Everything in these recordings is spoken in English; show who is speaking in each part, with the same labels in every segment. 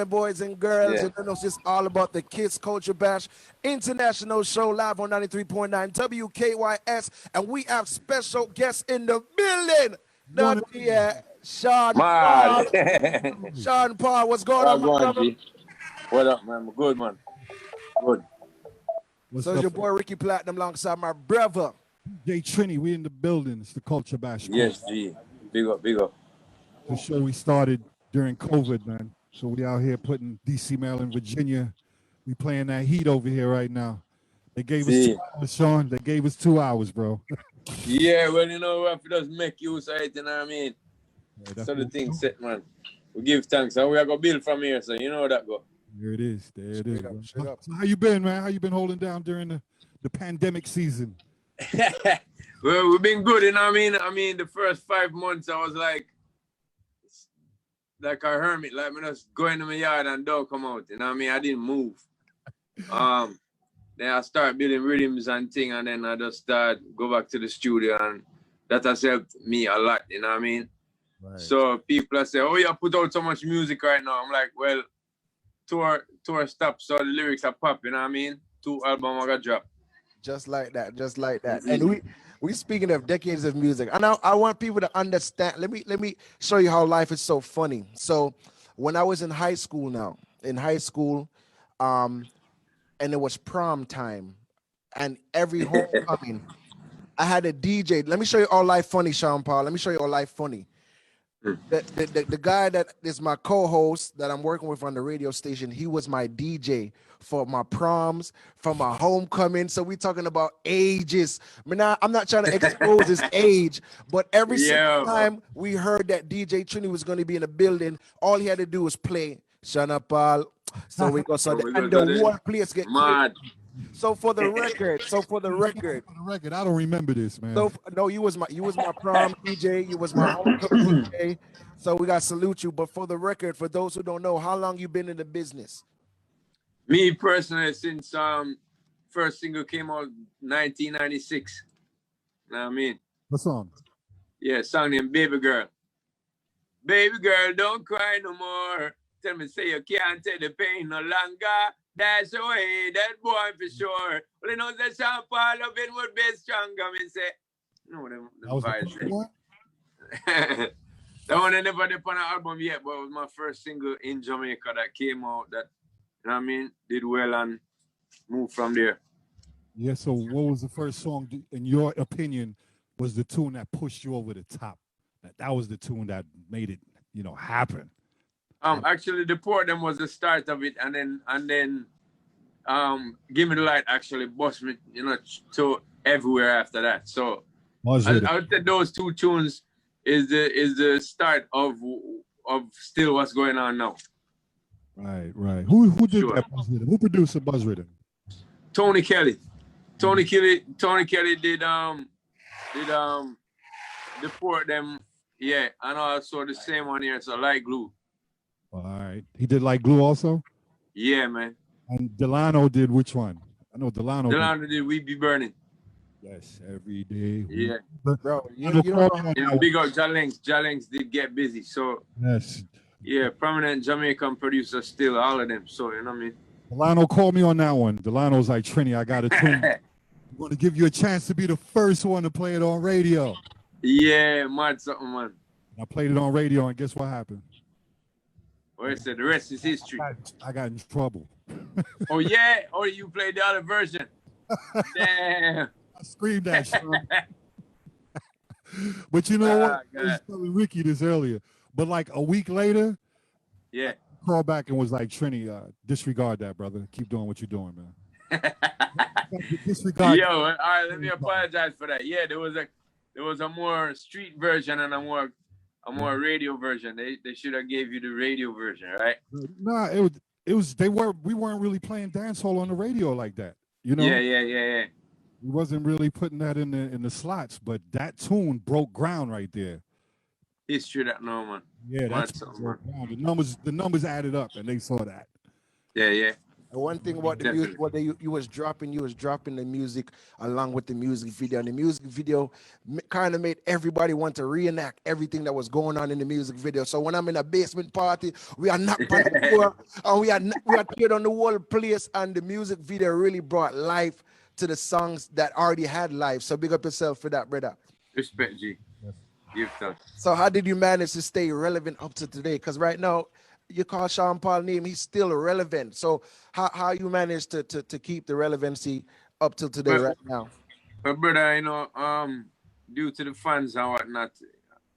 Speaker 1: boys and girls,
Speaker 2: Yeah.
Speaker 1: and then it's just all about the Kids Culture Bash International Show live on 93.9 WKYS, and we have special guests in the building. Not yet, Sean Paul.
Speaker 2: Mad.
Speaker 1: Sean Paul, what's going on,
Speaker 2: Well,
Speaker 1: my
Speaker 2: go on,
Speaker 1: brother?
Speaker 2: G. What up, man? Good, man. Good.
Speaker 1: So it's your boy Ricky Platinum alongside my brother.
Speaker 3: Jay Trini, we in the building. It's the Culture Bash.
Speaker 2: Yes, G. Big up, big up.
Speaker 3: The show we started during COVID, man. So we out here putting DC, Maryland, Virginia. We playing that heat over here right now. They gave us 2 hours, Sean. They gave us 2 hours, bro.
Speaker 2: Yeah, well, you know, if it does make use of it, you know what I mean? Yeah, so the thing set, man. We give thanks, and we are going to build from here, so you know how that go.
Speaker 3: There it is. There it is. So how you been, man? How you been holding down during the pandemic season?
Speaker 2: Well, we've been good, you know what I mean? The first 5 months, I was like a hermit, like me just go into my yard and don't come out, you know what I mean? I didn't move. Then I start building rhythms and thing, and then I just go back to the studio, and that has helped me a lot, you know what I mean? Right. So people say, oh, you put out so much music right now. I'm like, well, tour stop, so the lyrics are pop, you know what I mean? 2 albums I got dropped.
Speaker 1: Just like that. And we speaking of decades of music, and I want people to understand. Let me show you how life is so funny. So when I was in high school, and it was prom time, and every homecoming, I had a DJ. Let me show you all life funny, Sean Paul. Let me show you all life funny. The guy that is my co-host that I'm working with on the radio station, he was my DJ for my proms, for my homecoming. So we talking about ages. I mean, I'm not trying to expose his age, but every single time we heard that DJ Trini was going to be in the building, all he had to do was play Sean Paul. So we go, and the whole place get mad. So for the record,
Speaker 3: I don't remember this, man.
Speaker 1: So no, you was my prom DJ, you was my homecoming DJ. So we got to salute you. But for the record, for those who don't know, how long you been in the business?
Speaker 2: Me personally, since first single came out 1996. You know what I mean?
Speaker 3: What song?
Speaker 2: Yeah, song named Baby Girl. Baby girl, don't cry no more. Tell me, say you can't take the pain no longer. That's the way, that boy for sure. Well, you know, the Sean Paul of it would be stronger. I mean, say, no, them vibes. That one I never did on an album yet, but it was my first single in Jamaica that came out that, you know what I mean, did well and moved from there.
Speaker 3: Yeah, so what was the first song, in your opinion, was the tune that pushed you over the top? That was the tune that made it, happen.
Speaker 2: Actually, the Them was the start of it, and then Give Me the Light actually bust me, to everywhere after that. So I would say those 2 tunes is the start of still what's going on now.
Speaker 3: Right. Who did that Buzz Rhythm? Who produced the Buzz Rhythm?
Speaker 2: Tony Kelly. Tony Kelly did Deport Them, yeah, and also the same one here, so Like Glue.
Speaker 3: All right. He did Like Glue also?
Speaker 2: Yeah, man.
Speaker 3: And Delano did which one? I know Delano
Speaker 2: did We Be Burning.
Speaker 3: Yes, every day.
Speaker 2: Yeah.
Speaker 1: Bro,
Speaker 2: big up Jalenks did get busy. So
Speaker 3: yes.
Speaker 2: Yeah, prominent Jamaican producer still, all of them. So you know what I mean?
Speaker 3: Delano called me on that one. Delano's like, Trini, I got a tune. I'm going to give you a chance to be the first one to play it on radio.
Speaker 2: Yeah, mad something, man.
Speaker 3: I played it on radio, and guess what happened?
Speaker 2: Well, I said the rest is history.
Speaker 3: I got in trouble.
Speaker 2: Oh, yeah? Oh, you played the other version. Damn.
Speaker 3: I screamed that shit. But you know what? I was telling Ricky this earlier. But like a week later,
Speaker 2: yeah,
Speaker 3: I called back and was like, Trini, disregard that, brother. Keep doing what you're doing, man.
Speaker 2: Disregard. Yo, all right, let me apologize for that. Yeah, there was a more street version and a more radio version. They should have gave you the radio version, right?
Speaker 3: Nah, we weren't really playing dancehall on the radio like that.
Speaker 2: Yeah.
Speaker 3: We wasn't really putting that in the slots, but that tune broke ground right there.
Speaker 2: History that no, man.
Speaker 3: Yeah, that's broke ground. The numbers added up and they saw that.
Speaker 2: Yeah.
Speaker 1: The one thing about the music, what you was dropping the music along with the music video, and the music video kind of made everybody want to reenact everything that was going on in the music video. So when I'm in a basement party, we are knocked on the floor, and we are cleared on the whole place, and the music video really brought life to the songs that already had life. So big up yourself for that, brother.
Speaker 2: Respect, G. Give thanks.
Speaker 1: So how did you manage to stay relevant up to today? Because right now, you call Sean Paul name, he's still relevant. So how you manage to keep the relevancy up till today right now?
Speaker 2: But brother, you know, due to the fans and whatnot,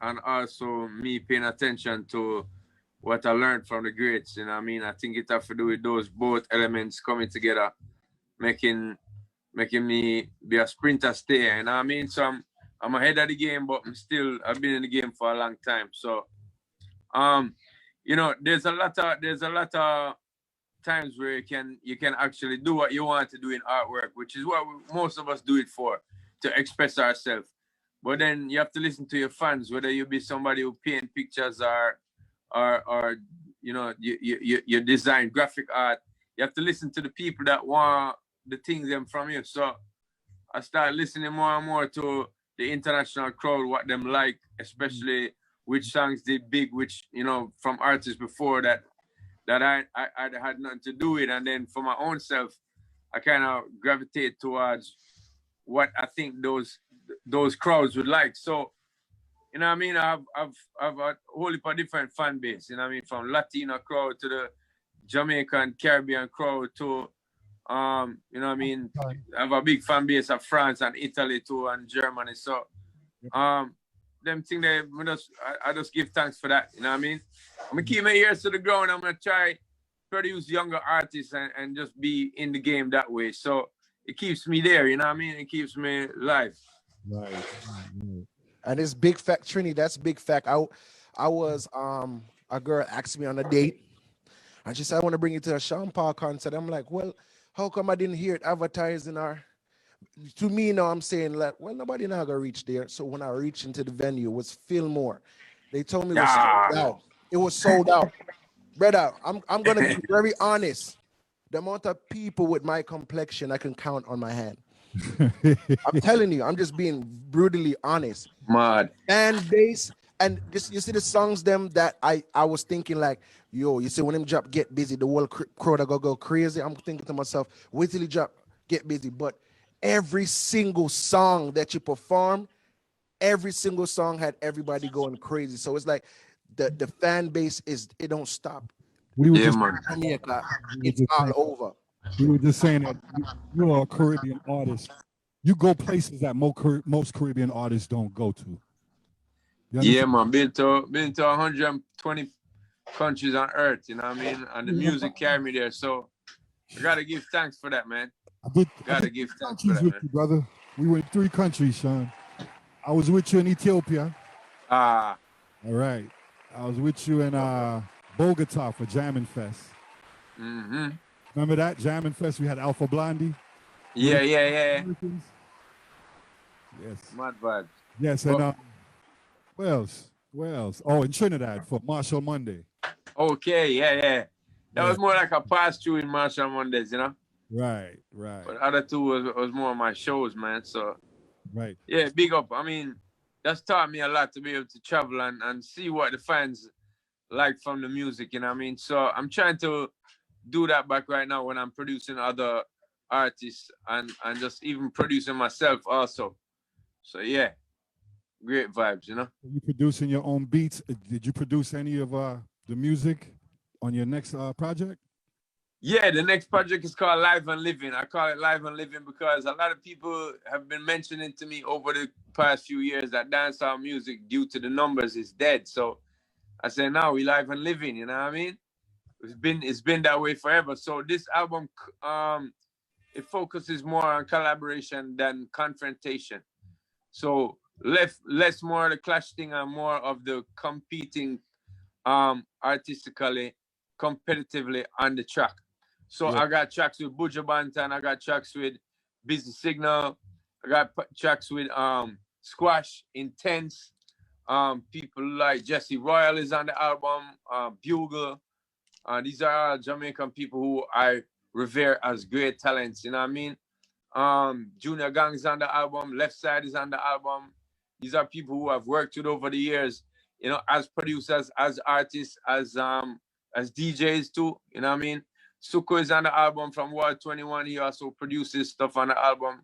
Speaker 2: and also me paying attention to what I learned from the greats, you know what I mean? I think it has to do with those both elements coming together, making me be a sprinter stay, you know what I mean? So I'm ahead of the game, but I've been in the game for a long time. So you know, there's a lot of times where you can actually do what you want to do in artwork, which is what most of us do it for, to express ourselves. But then you have to listen to your fans, whether you be somebody who paint pictures or you know, you design graphic art. You have to listen to the people that want the things them from you. So I start listening more and more to the international crowd, what them like, especially which songs did big, which, you know, from artists before that I had nothing to do with. And then for my own self, I kind of gravitate towards what I think those crowds would like. So, you know what I mean? I've a whole heap of different fan base, you know what I mean? From Latino crowd to the Jamaican, Caribbean crowd to, you know what I mean? I have a big fan base of France and Italy too, and Germany. So, them thing I just give thanks for that. You know what I mean? I'm gonna keep my ears to the ground. I'm gonna try produce younger artists and just be in the game that way. So it keeps me there. You know what I mean? It keeps me live.
Speaker 3: Right.
Speaker 1: And it's big fact, Trini. That's big fact. I was a girl asked me on a date, and she said, "I want to bring you to a Sean Paul concert." I'm like, "Well, how come I didn't hear it advertised in our?" To me now, I'm saying like, well, nobody now gonna reach there. So when I reached into the venue, it was Fillmore. They told me it was sold out. It was sold out. Brother, I'm gonna be very honest. The amount of people with my complexion I can count on my hand. I'm telling you, I'm just being brutally honest.
Speaker 2: Mad.
Speaker 1: Fan base, and just you see the songs them that I was thinking like, yo, you see when them drop Get Busy, the whole crowd go crazy. I'm thinking to myself, wait till he drop Get Busy. But every single song that you perform, every single song had everybody going crazy. So it's like the fan base it don't stop.
Speaker 3: We were
Speaker 1: It's all over.
Speaker 3: We were just saying that you are a Caribbean artist. You go places that most Caribbean artists don't go to.
Speaker 2: Yeah, man. Been to 120 countries on earth, you know what I mean? And the music carried me there. So I gotta give thanks for that, man. Gotta give thanks for that, man.
Speaker 3: You, brother. We were in 3 countries, Sean. I was with you in Ethiopia. All right. I was with you in Bogota for Jammin' Fest.
Speaker 2: Mm-hmm.
Speaker 3: Remember that? Jammin' Fest? We had Alpha Blondie.
Speaker 2: Yeah.
Speaker 3: Yes.
Speaker 2: Mad vibes.
Speaker 3: Yes, and where else? Oh, in Trinidad for Marshall Monday.
Speaker 2: Okay, yeah. That was more like a pass-through in Marshall Mondays, you know?
Speaker 3: Right.
Speaker 2: But the other two was more of my shows, man. So,
Speaker 3: right.
Speaker 2: Yeah, big up. I mean, that's taught me a lot to be able to travel and see what the fans like from the music, you know what I mean? So I'm trying to do that back right now when I'm producing other artists and just even producing myself also. So yeah, great vibes, you know?
Speaker 3: Are you producing your own beats? Did you produce any of the music on your next project?
Speaker 2: Yeah, the next project is called Live and Living. I call it Live and Living because a lot of people have been mentioning to me over the past few years that dancehall music, due to the numbers, is dead. So I say, now we live and living, you know what I mean? It's been that way forever. So this album, it focuses more on collaboration than confrontation. So less more of the clash thing and more of the competing artistically, competitively on the track. So yeah. I got tracks with Buju Banton, I got tracks with Busy Signal, I got tracks with Squash, Intense, people like Jesse Royal is on the album, Bugle. These are all Jamaican people who I revere as great talents. You know what I mean? Junior Gang's on the album. Left Side is on the album. These are people who I've worked with over the years, you know, as producers, as artists, as DJs too. You know what I mean? Suko is on the album from Ward 21. He also produces stuff on the album.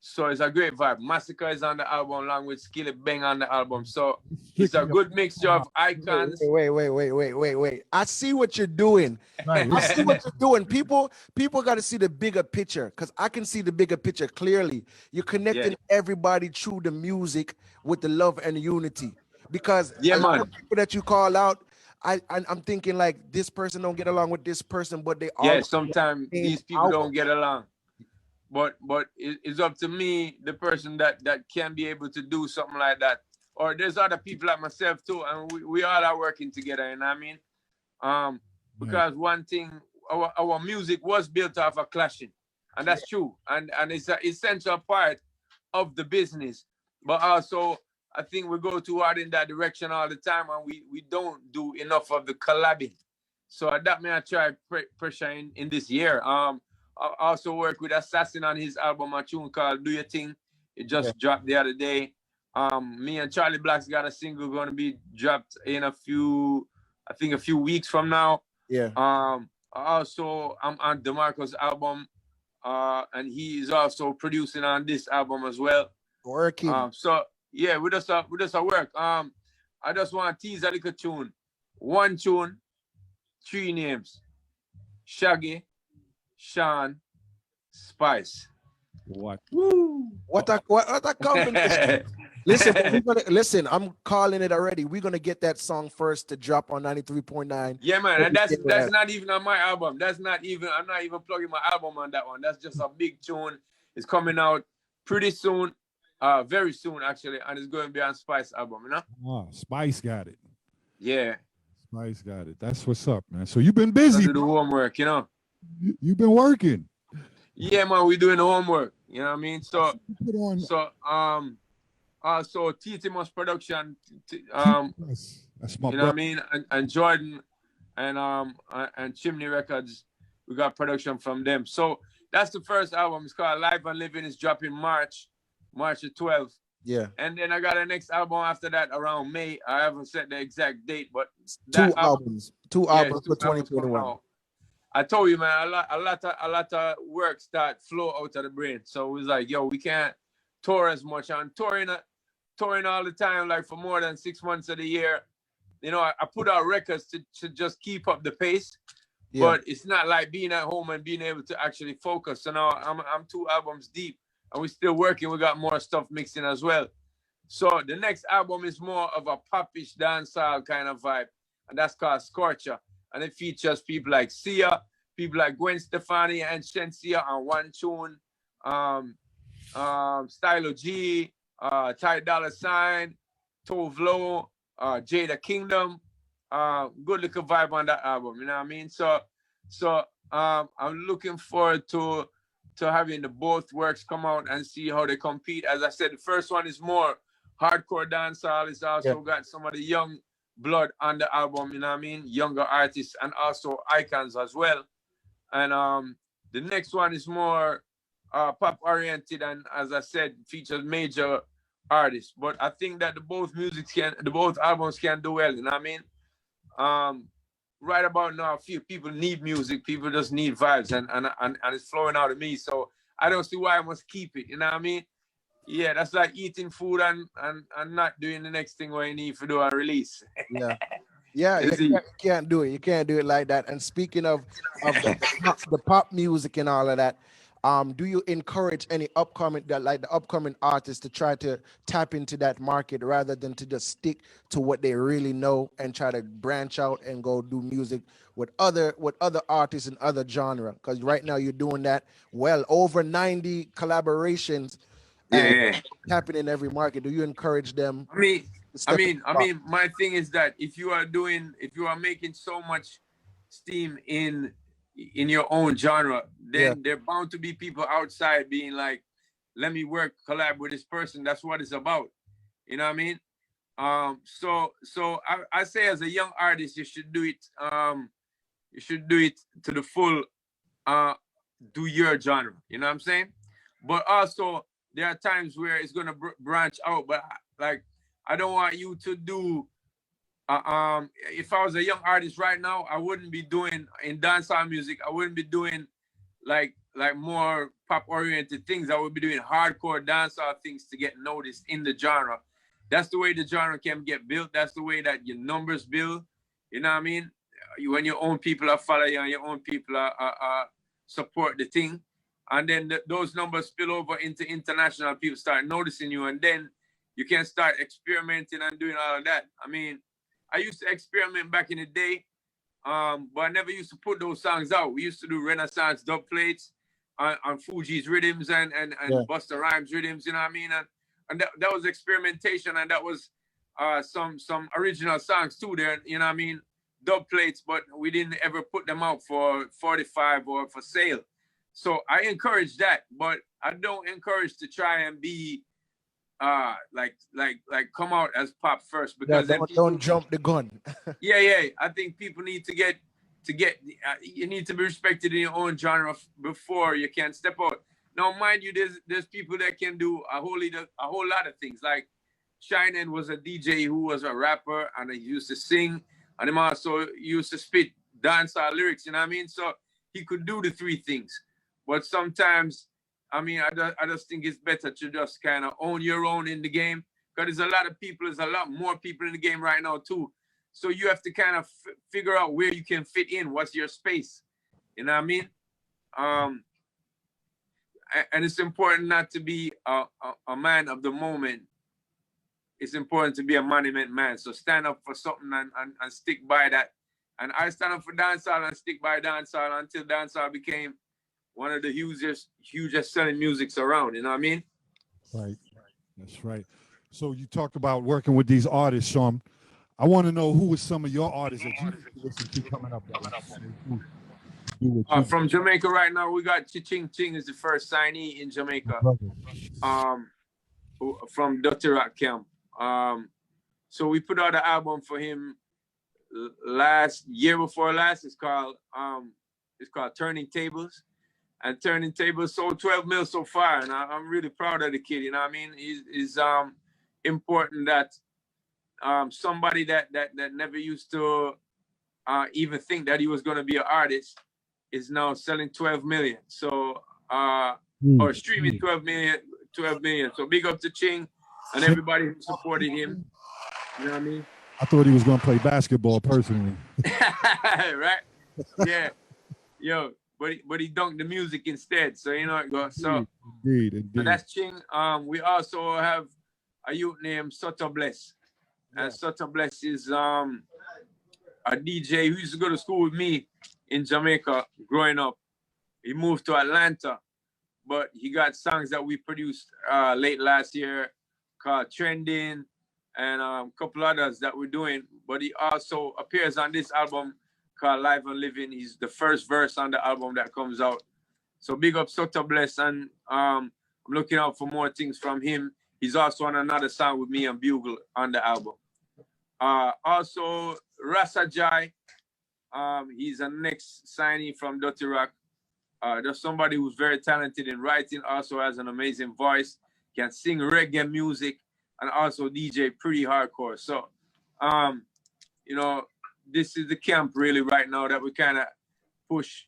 Speaker 2: So it's a great vibe. Massacre is on the album along with Skilly Bang on the album. So it's a good mixture of icons.
Speaker 1: Wait. I see what you're doing.
Speaker 3: Right.
Speaker 1: I see what you're doing. People got to see the bigger picture, because I can see the bigger picture clearly. You're connecting everybody through the music with the love and the unity. Because a lot of people that you call out, I'm thinking like, this person don't get along with this person, but they all
Speaker 2: sometimes these people don't get along. But it's up to me, the person that can be able to do something like that. Or there's other people like myself too, and we all are working together. You know what I mean? Because one thing, our music was built off of clashing, and that's true, and it's an essential part of the business. But also, I think we go too hard in that direction all the time, and we don't do enough of the collabing. So that may I try pressure in this year. I also work with Assassin on his album, a tune called Do Your Thing. It just dropped the other day. Me and Charlie Black's got a single going to be dropped in a few weeks from now.
Speaker 1: Yeah.
Speaker 2: Also, I'm on DeMarco's album, and he is also producing on this album as well.
Speaker 1: Working.
Speaker 2: So yeah, we just work. I just want to tease a little tune. One tune, 3 names: Shaggy, Sean, Spice.
Speaker 3: What?
Speaker 1: Woo! What a combination. Listen, I'm calling it already. We're gonna get that song first to drop on 93.9.
Speaker 2: Yeah, man, and that's not even on my album. I'm not even plugging my album on that one. That's just a big tune. It's coming out pretty soon, very soon actually, and it's going to be on Spice album, you know?
Speaker 3: Oh, Spice got it.
Speaker 2: Yeah.
Speaker 3: Spice got it. That's what's up, man. So you've been busy.
Speaker 2: Do the homework, you know?
Speaker 3: You've been working.
Speaker 2: Yeah, man, we're doing the homework. You know what I mean? So TT Must Production,
Speaker 3: that's my
Speaker 2: you know what I mean? And Jordan and Chimney Records, we got production from them. So that's the first album. It's called Live and Living. It's dropping March the 12th.
Speaker 1: Yeah.
Speaker 2: And then I got a next album after that around May. I haven't set the exact date, but
Speaker 1: two albums for 2021.
Speaker 2: I told you, man, a lot of work start flow out of the brain. So it was like, yo, we can't tour as much. I'm touring all the time, like for more than 6 months of the year. You know, I put out records to just keep up the pace. Yeah. But it's not like being at home and being able to actually focus. So now I'm 2 albums deep, and we're still working. We got more stuff mixing as well. So the next album is more of a popish dancehall kind of vibe, and that's called Scorcher. And it features people like Sia, people like Gwen Stefani and Shensia on one tune, Stylo G, Ty Dolla $ign, Tove Lo, Jada Kingdom. Good little vibe on that album, you know what I mean? So I'm looking forward to having the both works come out and see how they compete. As I said, the first one is more hardcore dancehall. It's also got some of the young blood on the album, you know what I mean? Younger artists and also icons as well. And the next one is more pop oriented, and as I said, features major artists. But I think that the both albums can do well, you know what I mean? Right about now, I feel people need music, people just need vibes, and it's flowing out of me. So I don't see why I must keep it, you know what I mean? Yeah, that's like eating food and not doing the next thing where you need to do a release.
Speaker 1: Yeah, you can't do it. You can't do it like that. And speaking of the pop music and all of that, do you encourage any upcoming artists to try to tap into that market rather than to just stick to what they really know and try to branch out and go do music with other artists in other genre? Because right now you're doing that well, over 90 collaborations. Happening in every market. Do you encourage them?
Speaker 2: I mean, my thing is that if you are making so much steam in your own genre, then there are bound to be people outside being like, let me collab with this person. That's what it's about. You know what I mean? So I say as a young artist, you should do it you should do it to the full, do your genre, you know what I'm saying? But also there are times where it's gonna branch out, but like I don't want you to do, if I was a young artist right now, I wouldn't be doing in dancehall music, I wouldn't be doing like more pop oriented things. I would be doing hardcore dancehall things to get noticed in the genre. That's the way the genre can get built. That's the way that your numbers build. You know what I mean? When your own people are following you and your own people are support the thing, and then those numbers spill over into international. People start noticing you, and then you can start experimenting and doing all of that. I mean, I used to experiment back in the day, but I never used to put those songs out. We used to do Renaissance dub plates on Fuji's rhythms and Busta Rhymes rhythms, you know what I mean? And that was experimentation, and that was some original songs too there, you know what I mean? Dub plates, but we didn't ever put them out for 45 or for sale. So I encourage that, but I don't encourage to try and be like come out as pop first, because
Speaker 1: don't jump the gun.
Speaker 2: yeah. I think people need to get you need to be respected in your own genre before you can step out. Now, mind you, there's people that can do a whole lot of things. Like Shinen was a DJ who was a rapper, and he used to sing, and he also used to spit dancehall lyrics. You know what I mean? So he could do the three things. But sometimes, I mean, I just think it's better to just kind of own your own in the game, because there's a lot more people in the game right now too. So you have to kind of figure out where you can fit in. What's your space? You know what I mean? And it's important not to be a man of the moment. It's important to be a monument man. So stand up for something and stick by that. And I stand up for dancehall and stick by dancehall until dancehall became one of the hugest selling musics around. You know what I mean?
Speaker 3: Right. That's right. So you talked about working with these artists, Sean. I want to know who was some of your artists that you listen to coming up.
Speaker 2: From Jamaica right now, we got Ching Ching is the first signee in Jamaica. From Dirty Rock Camp. So we put out an album for him year before last. It's called Turning Tables. And Turning Tables sold 12 mil so far, and I'm really proud of the kid. You know what I mean? It's important that somebody that never used to even think that he was going to be an artist is now selling 12 million. So or streaming 12 million. So big up to Ching and everybody who supported him. You know what I mean?
Speaker 3: I thought he was going to play basketball personally.
Speaker 2: Right? Yeah. Yo, but he dunked the music instead. So you know it goes. So
Speaker 3: Indeed.
Speaker 2: So that's Ching. We also have a youth named Soto Bless. And Soto Bless is a DJ who used to go to school with me in Jamaica growing up. He moved to Atlanta, but he got songs that we produced late last year called Trending and a couple others that we're doing. But he also appears on this album called Live and Living. He's the first verse on the album that comes out. So big up Soto Bless, and I'm looking out for more things from him. He's also on another song with me and Bugle on the album. Also, Rasa Jai, he's a next signee from Dirty Rock. There's somebody who's very talented in writing, also has an amazing voice, can sing reggae music, and also DJ pretty hardcore. So, you know, this is the camp really right now that we kind of push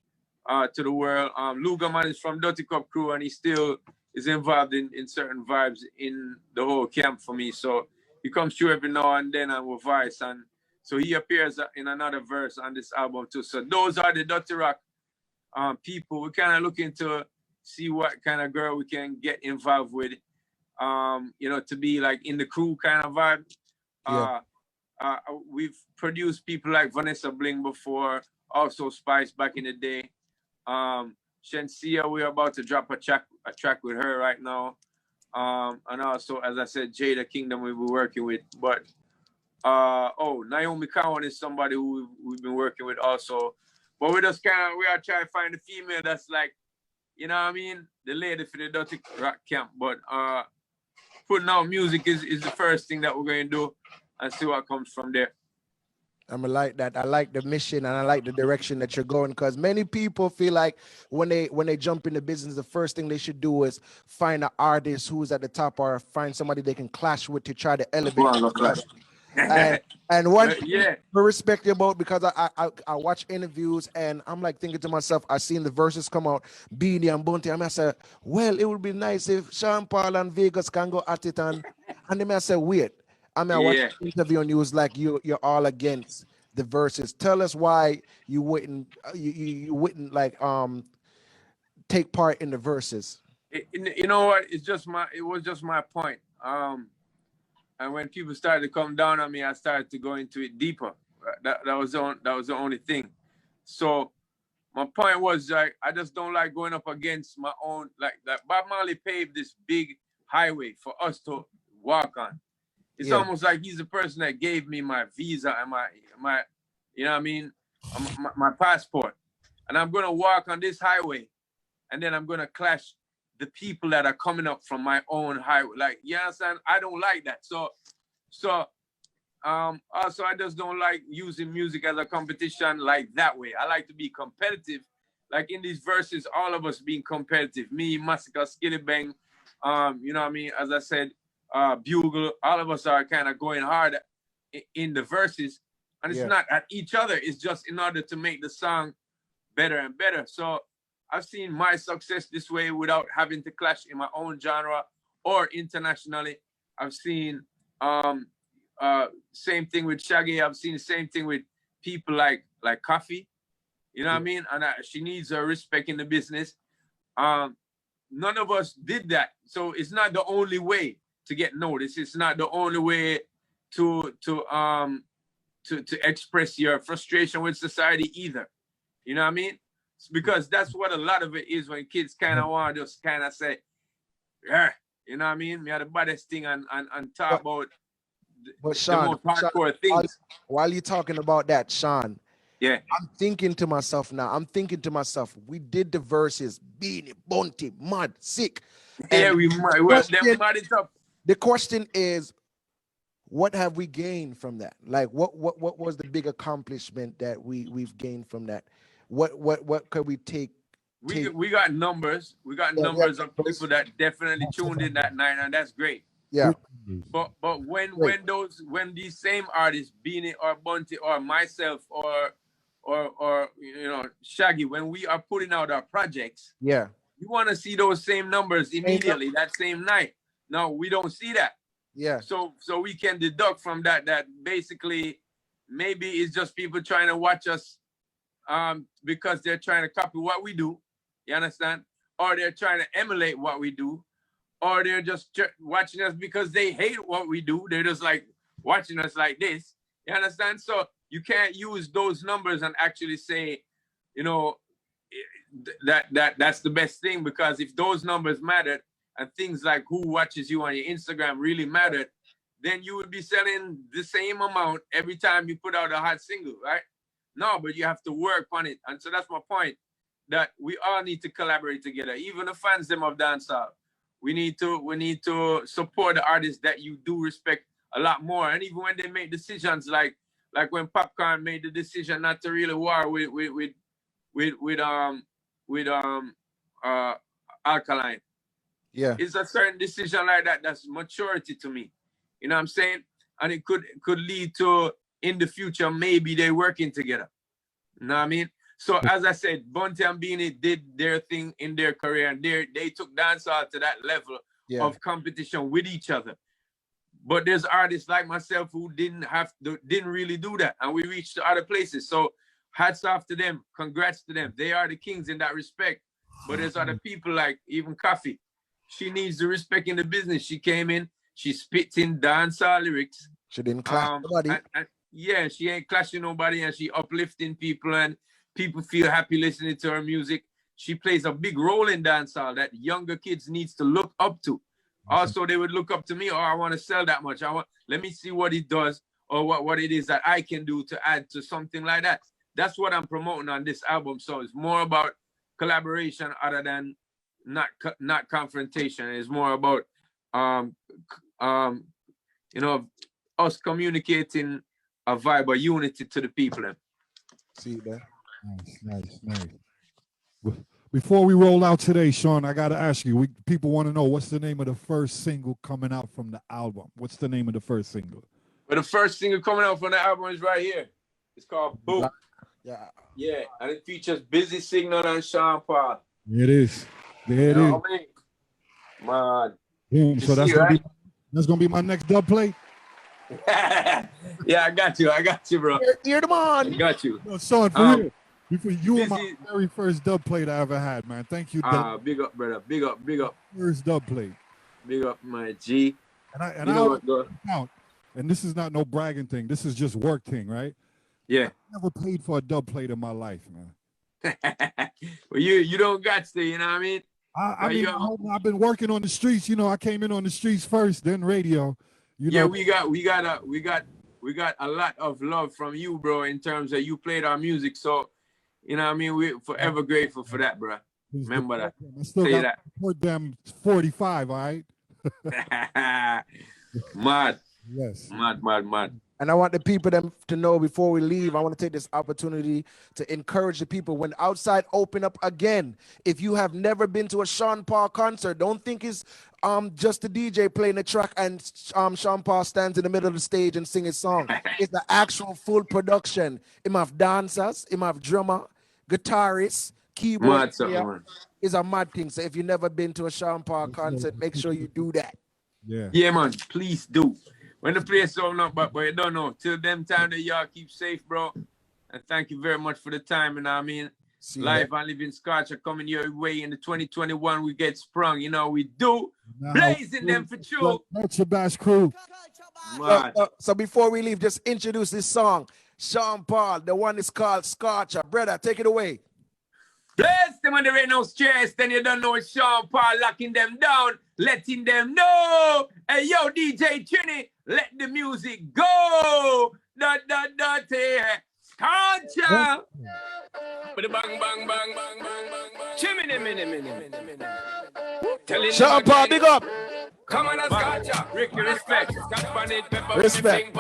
Speaker 2: to the world. Lugaman is from Dirty Cup Crew, and he still is involved in certain vibes in the whole camp for me. So he comes through every now and then and with Vice, and so he appears in another verse on this album too. So those are the Dirty Rock people. We're kind of looking to see what kind of girl we can get involved with, you know, to be like in the crew kind of vibe. We've produced people like Vanessa Bling before, also Spice back in the day. Shensia, we're about to drop a track with her right now. And also, as I said, Jada Kingdom we'll be working with. But Naomi Cowan is somebody who we've been working with also. But we are trying to find a female that's like, you know what I mean, the lady for the Dirty Rock camp. But putting out music is the first thing that we're going to do, and see what comes from there.
Speaker 1: I'm like that. I like the mission and I like the direction that you're going, because many people feel like when they jump into business, the first thing they should do is find an artist who's at the top or find somebody they can clash with to try to elevate themselves. And one thing I respect you about, because I watch interviews and I'm like thinking to myself, I seen the verses come out, Beanie and Bunty. I said, well, it would be nice if Sean Paul and Vegas can go at it, and then I said, wait. I watched the interview and you was like, you're all against the verses. Tell us why you wouldn't like take part in the verses.
Speaker 2: You know what? It was just my point. And when people started to come down on me, I started to go into it deeper. That was the only thing. So my point was, like, I just don't like going up against my own, like Bob Marley paved this big highway for us to walk on. It's almost like he's the person that gave me my visa and my you know what I mean, my passport. And I'm going to walk on this highway, and then I'm going to clash the people that are coming up from my own highway. Like, you understand? I don't like that. So also, I just don't like using music as a competition like that way. I like to be competitive. Like in these verses, all of us being competitive. Me, Massacre, Skilly Bang, you know what I mean? As I said, Bugle, all of us are kind of going hard in the verses, and it's not at each other. It's just in order to make the song better and better. So I've seen my success this way without having to clash in my own genre or internationally. I've seen same thing with Shaggy. I've seen the same thing with people like Coffee. You know what I mean? And she needs her respect in the business. None of us did that. So it's not the only way to get noticed. It's not the only way to express your frustration with society either. You know what I mean? It's because that's what a lot of it is when kids kind of want to just kind of say, yeah, you know what I mean? We had the baddest thing and talk about
Speaker 1: Sean,
Speaker 2: the most hardcore things.
Speaker 1: While you're talking about that, Sean,
Speaker 2: yeah,
Speaker 1: I'm thinking to myself now, we did the verses, Beanie, Bunty, Mud, Sick.
Speaker 2: Yeah, we mad it up.
Speaker 1: The question is, what have we gained from that? Like, what was the big accomplishment that we've gained from that? What could we take?
Speaker 2: We got numbers. We got numbers of people that definitely tuned in that night, and that's great.
Speaker 1: Yeah.
Speaker 2: But when these same artists, Beanie or Bunty or myself or you know, Shaggy, when we are putting out our projects, you want to see those same numbers immediately that same night. No, we don't see that.
Speaker 1: Yeah.
Speaker 2: So we can deduct from that basically maybe it's just people trying to watch us because they're trying to copy what we do. You understand? Or they're trying to emulate what we do. Or they're just watching us because they hate what we do. They're just like watching us like this. You understand? So you can't use those numbers and actually say, you know, that's the best thing, because if those numbers mattered and things like who watches you on your Instagram really mattered, then you would be selling the same amount every time you put out a hot single, right? No, but you have to work on it. And so that's my point, that we all need to collaborate together. Even the fans them of dancehall. We need to support the artists that you do respect a lot more. And even when they make decisions like when Popcorn made the decision not to really war with Alkaline.
Speaker 1: Yeah.
Speaker 2: It's a certain decision like that that's maturity to me. You know what I'm saying? And it could lead to, in the future, maybe they're working together. You know what I mean? So as I said, Bunty and Beanie did their thing in their career, and they took dancehall to that level of competition with each other. But there's artists like myself who didn't really do that, and we reached to other places. So hats off to them, congrats to them. They are the kings in that respect. But there's other people like even Coffee. She needs the respect in the business. She came in, she spit in dancehall lyrics.
Speaker 1: She didn't clash nobody.
Speaker 2: Yeah, she ain't clashing nobody, and she uplifting people, and people feel happy listening to her music. She plays a big role in dancehall that younger kids needs to look up to. Also, they would look up to me, I want to sell that much. Let me see what it does, or what it is that I can do to add to something like that. That's what I'm promoting on this album. So it's more about collaboration other than not confrontation. It's more about you know, us communicating vibe of unity to the people. Then.
Speaker 1: See you there.
Speaker 3: Nice. Before we roll out today, Sean, I got to ask you, people want to know what's the name of the first single coming out from the album? What's the name of the first single?
Speaker 2: Well, the first single coming out from the album is right here. It's called Boom. Yeah, and it features Busy Signal and Sean Paul.
Speaker 3: It is. There it is.
Speaker 2: I mean? Man.
Speaker 3: Boom. So that's gonna be my next dub plate.
Speaker 2: Yeah, I got you, bro.
Speaker 1: Hear them on.
Speaker 2: I got you.
Speaker 3: No, Sean, for real. You were my very first dub plate I ever had, man. Thank you.
Speaker 2: Big up, brother. Big up.
Speaker 3: First dub plate.
Speaker 2: Big up, my G.
Speaker 3: And this is not no bragging thing. This is just work thing, right?
Speaker 2: Yeah.
Speaker 3: I never paid for a dub plate in my life, man.
Speaker 2: Well, you don't got to, you know what I mean?
Speaker 3: I've been working on the streets. You know, I came in on the streets first, then radio. You know,
Speaker 2: we got a lot of love from you, bro, in terms of you played our music. So, you know what I mean? We're forever grateful for that, bro. Remember that.
Speaker 3: I still got to support them 45, all right?
Speaker 2: Mad.
Speaker 3: Yes.
Speaker 2: Mad.
Speaker 1: And I want the people to know before we leave, I want to take this opportunity to encourage the people when outside open up again. If you have never been to a Sean Paul concert, don't think it's just a DJ playing a track and Sean Paul stands in the middle of the stage and sing his song. It's the actual full production. Him have dancers, him have drummer, guitarists, keyboard. It's a mad thing. So if you've never been to a Sean Paul concert, make sure you do that.
Speaker 2: Yeah, man. Please do. When the place open up, but you don't know. Till them time that y'all keep safe, bro. And thank you very much for the time. And I mean, Live and Living Scotch are coming your way in the 2021. We get sprung. You know, we do. Blazing them for true.
Speaker 3: That's your best crew.
Speaker 1: So before we leave, just introduce this song. Sean Paul, the one is called Scotcher. Brother, take it away.
Speaker 2: Bless them when there ain't no stress. Then you don't know it's Sean Paul locking them down, letting them know. Hey, yo, DJ Trini, let the music go. Dirty. Scotcha.
Speaker 1: Sean Paul, big up.
Speaker 2: Come on, Scotcha. Ricky, respect.
Speaker 1: Respect.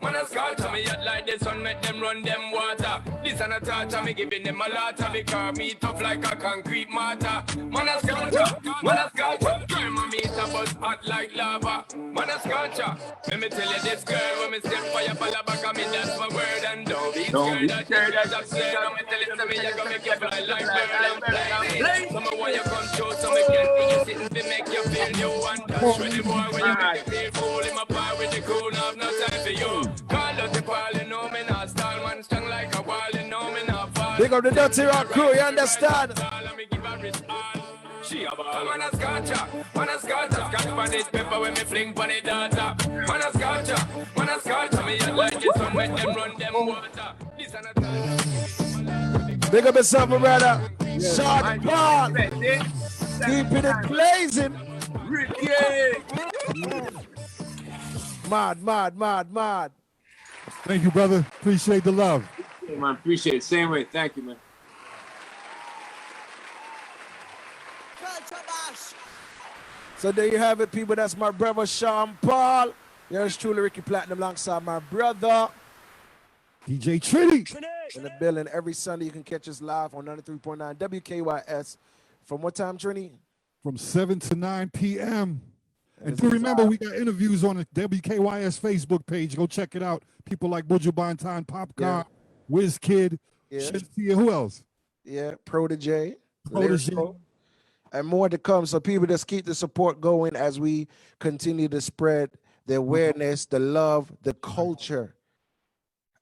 Speaker 2: Man a scotcha, me yet like the sun, make them run them water. This and a torture, me giving them a lot of because me tough like a concrete mortar. Man a scotcha, girl, my meat a buzz hot like lava. Man a scotcha, let me tell you this girl, when me step fire for the back of me, that's my word, and don't be scared that I'm scared. Let me tell it to me, you gonna make you fly like bird and play. Some of what you come show, some of you can see it to make you feel you want that. When the boy, when you make you feel fool, in my power with the cool, I've no time for you. Call out the ball, you know me not stall, man strong like a wall, you know me not fall.
Speaker 1: Big up the Dirty Rock crew, you understand?
Speaker 2: She a ball. Man a scotcha, scotch on it, pepper when me fling on it data. Man a scotcha, me a like it, some make them run them water.
Speaker 1: Big up yourself, my brother. Sean Paul, keeping it blazing.
Speaker 2: Ricky.
Speaker 1: Mad.
Speaker 3: Thank you, brother. Appreciate the love.
Speaker 2: Yeah, man, appreciate it. Same way. Thank you, man.
Speaker 1: So there you have it, people. That's my brother, Sean Paul. Yours truly, Ricky Platinum, alongside my brother,
Speaker 3: DJ Trini.
Speaker 1: In the building every Sunday. You can catch us live on 93.9 WKYS. From what time, Trini?
Speaker 3: From 7 to 9 p.m. And do remember, we got interviews on the WKYS Facebook page. Go check it out. People like Buju Banton, Popcorn, Wiz Kid, who else?
Speaker 1: Yeah, Protege. And more to come. So people, just keep the support going as we continue to spread the awareness, the love, the culture.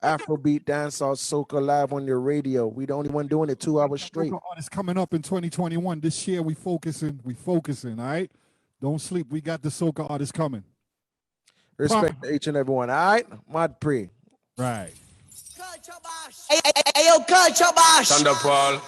Speaker 1: Afrobeat, dancehall, soca live on your radio. We the only one doing it 2 hours straight.
Speaker 3: It's coming up in 2021. This year we focusing, all right? Don't sleep. We got the soca artists coming.
Speaker 1: Respect to each and every one, all right? Mad pre.
Speaker 3: Right.
Speaker 4: Hey, yo, Culture Bash.
Speaker 2: Thunder Paul.